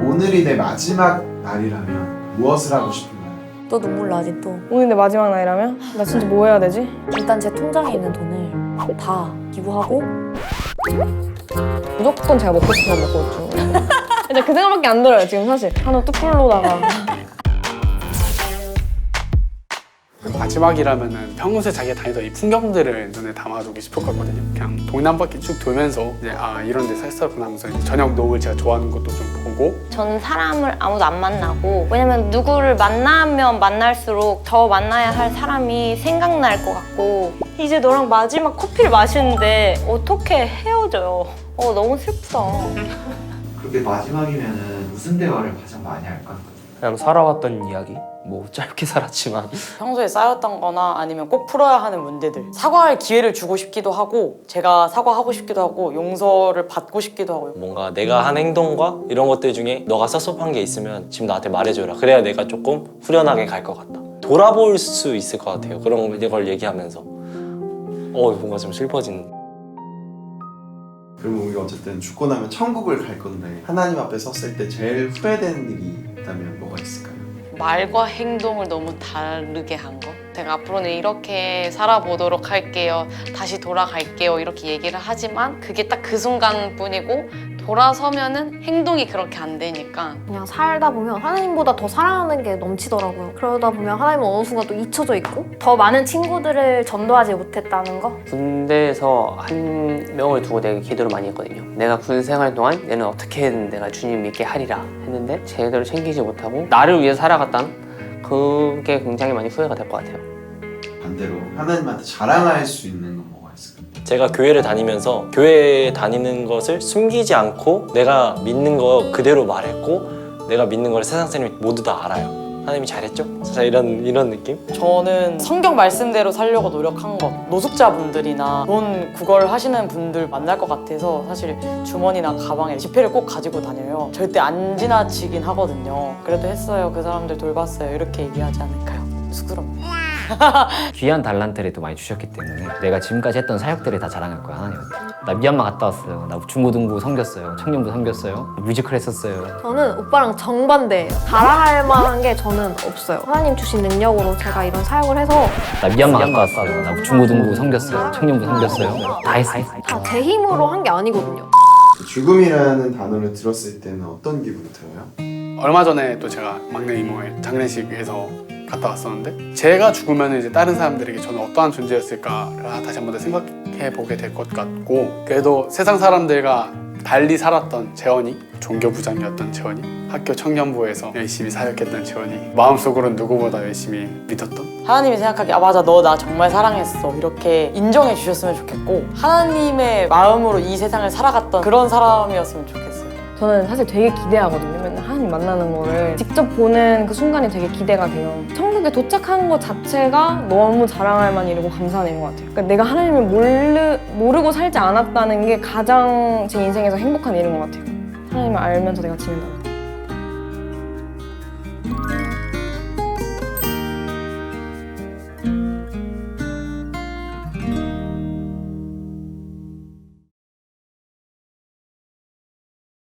오늘이 내 마지막 날이라면 무엇을 하고 싶은가요? 또 눈물 나 아직도. 오늘 내 마지막 날이라면? 나 진짜 뭐 해야 되지? 일단 제 통장에 있는 돈을 다 기부하고 무조건 제가 먹고 싶은 거 먹고 있죠. 이제 그 생각밖에 안 들어요 지금 사실. 한우 뚝불로다가. 마지막이라면은 평소에 자기가 다니던 이 풍경들을 눈에 담아두고 싶을 거거든요. 그냥 동네 한 바퀴 쭉 돌면서 이제 이런 데 살았구나 하면서 이제 저녁 노을 제가 좋아하는 것도 좀 보고. 전 사람을 아무도 안 만나고, 왜냐면 누구를 만나면 만날수록 더 만나야 할 사람이 생각날 것 같고, 이제 너랑 마지막 커피를 마시는데 어떻게 헤어져요? 너무 슬프다. 그렇게 마지막이면은 무슨 대화를 가장 많이 할까? 그냥 살아왔던 이야기? 뭐 짧게 살았지만 평소에 쌓였던 거나 아니면 꼭 풀어야 하는 문제들, 사과할 기회를 주고 싶기도 하고 제가 사과하고 싶기도 하고 용서를 받고 싶기도 하고요. 뭔가 내가 한 행동과 이런 것들 중에 너가 섭섭한 게 있으면 지금 나한테 말해줘라. 그래야 내가 조금 후련하게 갈 것 같다. 돌아볼 수 있을 것 같아요. 그런 걸 얘기하면서 뭔가 좀 슬퍼지는. 그러면 우리가 어쨌든 죽고 나면 천국을 갈 건데 하나님 앞에 섰을 때 제일 후회되는 일이 있다면 뭐가 있을까요? 말과 행동을 너무 다르게 한 거. 제가 앞으로는 이렇게 살아보도록 할게요. 다시 돌아갈게요. 이렇게 얘기를 하지만 그게 딱 그 순간뿐이고 돌아서면은 행동이 그렇게 안 되니까. 그냥 살다 보면 하나님보다 더 사랑하는 게 넘치더라고요. 그러다 보면 하나님은 어느 순간 또 잊혀져 있고 더 많은 친구들을 전도하지 못했다는 거? 군대에서 한 명을 두고 내가 기도를 많이 했거든요. 내가 군 생활 동안 얘는 어떻게든 내가 주님 믿게 하리라 했는데 제대로 챙기지 못하고 나를 위해 살아갔다는 그게 굉장히 많이 후회가 될 것 같아요. 반대로 하나님한테 자랑할 수 있는 건 뭐가 있을까요? 제가 교회를 다니면서 교회에 다니는 것을 숨기지 않고 내가 믿는 거 그대로 말했고 내가 믿는 걸 세상 사람이 모두 다 알아요. 하나님이 잘했죠? 진짜 이런 느낌? 저는 성경 말씀대로 살려고 노력한 것, 노숙자분들이나 돈 구걸하시는 분들 만날 것 같아서 사실 주머니나 가방에 지폐를 꼭 가지고 다녀요. 절대 안 지나치긴 하거든요. 그래도 했어요, 그 사람들 돌봤어요, 이렇게 얘기하지 않을까요? 쑥스럽네요. 귀한 달란트를 또 많이 주셨기 때문에 내가 지금까지 했던 사역들을 다 자랑할 거야. 하나님한테. 나 미얀마 갔다 왔어요. 나 중고등부 섬겼어요. 청년부 섬겼어요. 뮤지컬 했었어요. 저는 오빠랑 정반대예요. 자랑할 만한 게 저는 없어요. 하나님 주신 능력으로 제가 이런 사역을 해서 나 미얀마 갔다 왔어요. 나 중고등부 섬겼어요. 청년부 섬겼어요. 다 했어요. 다 제 힘으로 한 게 아니거든요. 죽음이라는 단어를 들었을 때는 어떤 기분이 들어요? 얼마 전에 또 제가 막내 이모의 장례식에서 갔다 왔었는데 제가 죽으면 이제 다른 사람들에게 저는 어떠한 존재였을까를 다시 한번 더 생각해 보게 될 것 같고, 그래도 세상 사람들과 달리 살았던 재원이, 종교부장이었던 재원이, 학교 청년부에서 열심히 사역했던 재원이, 마음속으로는 누구보다 열심히 믿었던, 하나님이 생각하기에 맞아, 너 나 정말 사랑했어, 이렇게 인정해 주셨으면 좋겠고 하나님의 마음으로 이 세상을 살아갔던 그런 사람이었으면 좋겠어요. 저는 사실 되게 기대하거든요. 맨날 하나님 만나는 거를 직접 보는 그 순간이 되게 기대가 돼요. 천국에 도착하는 것 자체가 너무 자랑할 만한 일이고 감사한 일인 것 같아요. 그러니까 내가 하나님을 모르고 살지 않았다는 게 가장 제 인생에서 행복한 일인 것 같아요. 하나님을 알면서 내가 지낸다는 거.